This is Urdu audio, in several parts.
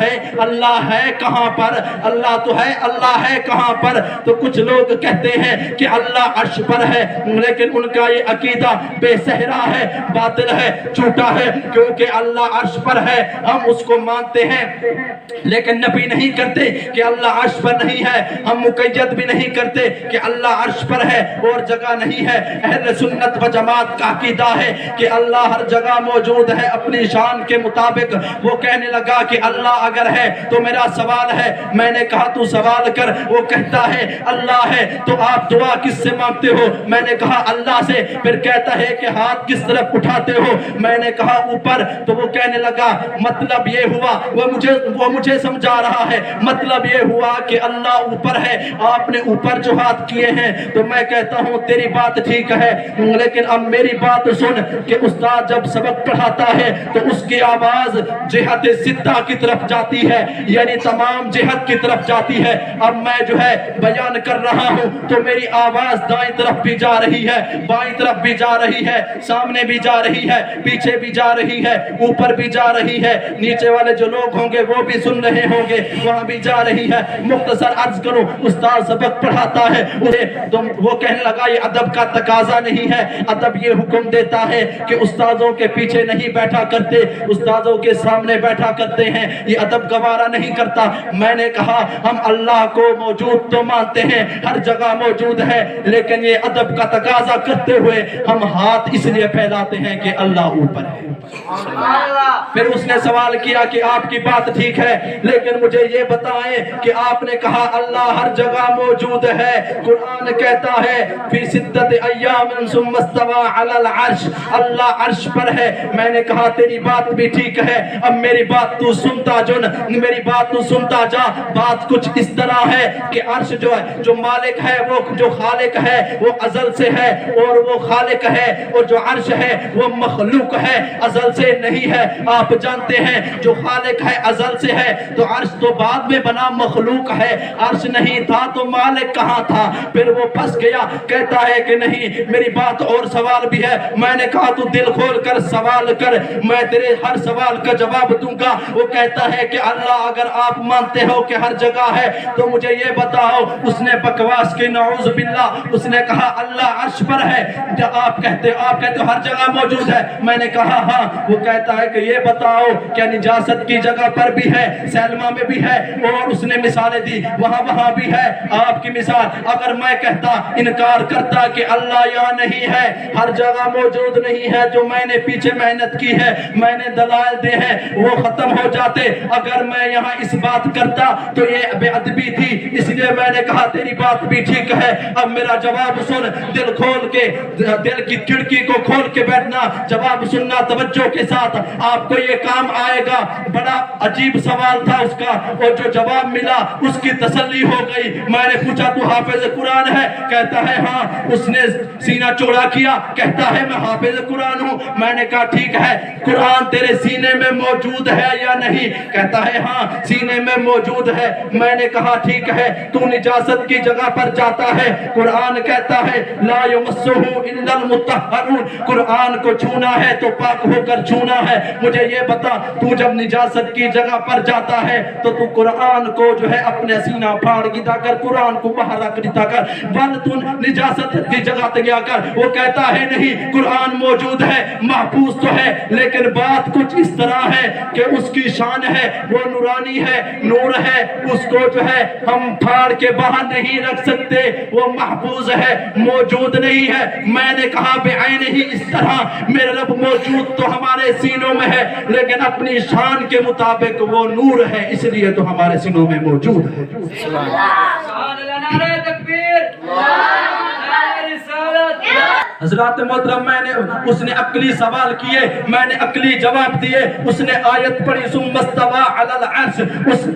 ہے اللہ ہے کہاں پر؟ اللہ تو ہے، اللہ ہے کہاں پر؟ تو کچھ لوگ کہتے ہیں کہ اللہ عرش پر ہے، لیکن ان کا یہ عقیدہ بے سہرا ہے، باطل ہے، جھوٹا ہے، کیونکہ اللہ عرش پر ہے، ہم اس کو مانتے ہیں لیکن نفی نہیں کرتے کہ اللہ عرش پر نہیں ہے، ہم مقید بھی نہیں کرتے کہ اللہ عرش پر ہے اور جگہ نہیں ہے۔ اہل سنت و جماعت کا عقیدہ ہے کہ اللہ ہر جگہ موجود ہے اپنی شان کے مطابق۔ وہ کہنے لگا کہ اللہ اگر ہے تو میرا سوال ہے، میں نے کہا تو سوال کر۔ وہ کہتا ہے اللہ ہے تو آپ دعا کس سے مانگتے ہو؟ میں نے کہا اللہ سے۔ پھر کہتا ہے کہ ہاتھ کس طرف اٹھاتے ہو؟ میں نے کہا اوپر۔ تو وہ کہنے لگا مطلب یہ ہوا، وہ مجھے سمجھا رہا ہے، مطلب یہ ہوا کہ اللہ اوپر ہے، آپ نے اوپر جو ہاتھ کیے ہیں۔ تو میں کہتا ہوں تیری بات ٹھیک ہے، لیکن اب میری بات سن کہ استاد جب سبق پڑھاتا ہے تو اس کی آواز جہت سدھا کی طرف جاتی ہے، یعنی تمام جہت کی طرف جاتی ہے۔ اب میں جو ہے بیان کر رہا ہوں تو میری آواز دائیں طرف بھی جا رہی ہے، بائیں طرف بھی جا رہی ہے، سامنے بھی جا رہی ہے، پیچھے بھی جا رہی ہے، اوپر بھی جا رہی ہے، نیچے والے جو لوگ ہوں گے وہ بھی سن رہے ہوں گے، وہاں بھی جا رہی ہے۔ مختصر عرض کروں، استاد سبق پڑھاتا ہے، وہ کہنے لگا یہ ادب کا تقاضا نہیں ہے، ادب یہ حکم دیتا ہے کہ استادوں کے پیچھے نہیں بیٹھا کرتے، استادوں کے سامنے بیٹھا کرتے ہیں، یہ ادب گوارا نہیں کرتا۔ میں نے کہا ہم اللہ کو موجود تو مانتے ہیں، ہر جگہ موجود ہے، لیکن یہ ادب کا تقاضا کرتے ہوئے ہم ہاتھ اس لیے پھیلاتے ہیں کہ اللہ اوپر ہے۔ پھر اس نے سوال کیا کہ آپ کی بات ٹھیک ہے، لیکن مجھے یہ بتائیں کہ آپ نے کہا اللہ ہر جگہ موجود ہے، قرآن کہتا ہے فی ستۃ ایام ثم استوى علی العرش، اللہ عرش پر ہے۔ میں نے کہا تیری بات بھی ٹھیک ہے، اب میری بات تو سنتا میری بات تو سنتا جا۔ بات کچھ اس طرح ہے کہ عرش جو ہے، جو مالک ہے، وہ جو خالق ہے وہ ازل سے ہے، اور وہ خالق ہے، اور جو عرش ہے وہ مخلوق ہے، ازل سے نہیں ہے۔ آپ جانتے ہیں جو خالق ہے ازل سے ہے، تو عرش تو بعد میں بنا، مخلوق ہے، عرش نہیں تھا تو مالک کہاں تھا؟ پھر وہ پھنس گیا، کہتا ہے کہ نہیں میری بات اور سوال بھی ہے۔ میں نے کہا تو دل کھول کر سوال کر، میں تیرے ہر سوال کا جواب دوں گا۔ وہ کہتا ہے کہ اللہ اگر آپ مانتے ہو کہ ہر جگہ ہے تو مجھے یہ بتاؤ۔ اس نے بکواس کی نعوذ باللہ، اس نے کہا اللہ عرش پر ہے، جب آپ کہتے ہو ہر جگہ موجود ہے۔ میں نے کہا ہاں۔ وہ کہتا ہے کہ یہ بتاؤ کیا نجاست کی جگہ پر بھی ہے، سیلما میں بھی ہے، اور اس نے مثالیں دی وہاں بھی ہے۔ آپ کی مثال اگر میں کہتا، انکار کرتا کہ اللہ یہاں نہیں ہے، ہر جگہ موجود نہیں ہے، جو میں نے پیچھے محنت کی ہے، میں نے دلائل دے ہیں، وہ ختم ہو جاتے۔ اگر میں یہاں اس بات کرتا تو یہ بے ادبی تھی، اس لیے میں نے کہا تیری بات بھی ٹھیک ہے، اب میرا جواب سن۔ دل کھول کے، دل کی کھڑکی کو کھول کے بیٹھنا، جواب سننا توجہ کے ساتھ، آپ کو یہ کام آئے گا۔ بڑا عجیب سوال تھا اس کا، اور جو جواب ملا اس کی تسلی ہو گئی۔ میں نے پوچھا تو حافظ قرآن ہے؟ کہتا ہے ہاں۔ اس نے سینہ چوڑا کیا، کہتا ہے میں حافظ قرآن ہوں۔ میں نے کہا ٹھیک ہے، قرآن تیرے سینے میں موجود ہے یا نہیں؟ کہتا ہے ہاں سینے میں موجود ہے۔ میں نے کہا ٹھیک ہے، تو نجاست کی جگہ پر جاتا ہے، قرآن کہتا ہے لا یمسہ الا المطہرون، قرآن کو چھونا ہے تو پاک ہو کر چھونا ہے۔ مجھے یہ بتا، تو جب نجاست کی جگہ پر جاتا ہے تو تو قرآن کو جو ہے اپنے سینہ پھاڑ گدا کر، قرآن کو باہر رکھ دیتا کر، ون تو نجاست کی جگہ تک گیا کر۔ وہ کہتا ہے نہیں، قرآن موجود ہے، محفوظ تو ہے، لیکن بات کچھ اس طرح ہے کہ اس کی شان ہے، وہ نورانی ہے، نور ہے، اس کو جو ہے ہم پھاڑ کے باہر نہیں رکھ سکتے، وہ محفوظ ہے، موجود نہیں ہے۔ میں نے کہا بعین ہی اس طرح میرا رب موجود تو ہمارے سینوں میں ہے، لیکن اپنی شان کے مطابق وہ نور ہے، اس لیے تو ہمارے سینوں میں موجود ہے۔ نعرہ تکبیر، نعرہ رسالت۔ حضرات محترم، اس نے عقلی سوال کیے، میں نے عقلی جواب دیے۔ اس نے آیت پڑھی ثم استوى علی العرش،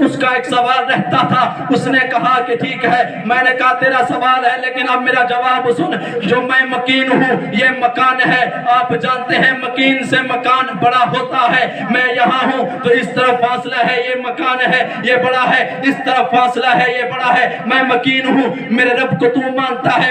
اس کا ایک سوال رہتا تھا۔ اس نے کہا کہ ٹھیک ہے، میں نے کہا تیرا سوال ہے، لیکن اب میرا جواب سن۔ جو میں مکین ہوں، یہ مکان ہے، آپ جانتے ہیں مکین سے مکان بڑا ہوتا ہے۔ میں یہاں ہوں تو اس طرف فاصلہ ہے، یہ مکان ہے، یہ بڑا ہے، اس طرف فاصلہ ہے، یہ بڑا ہے۔ میں مکین ہوں، میرے رب کو تو مانتا ہے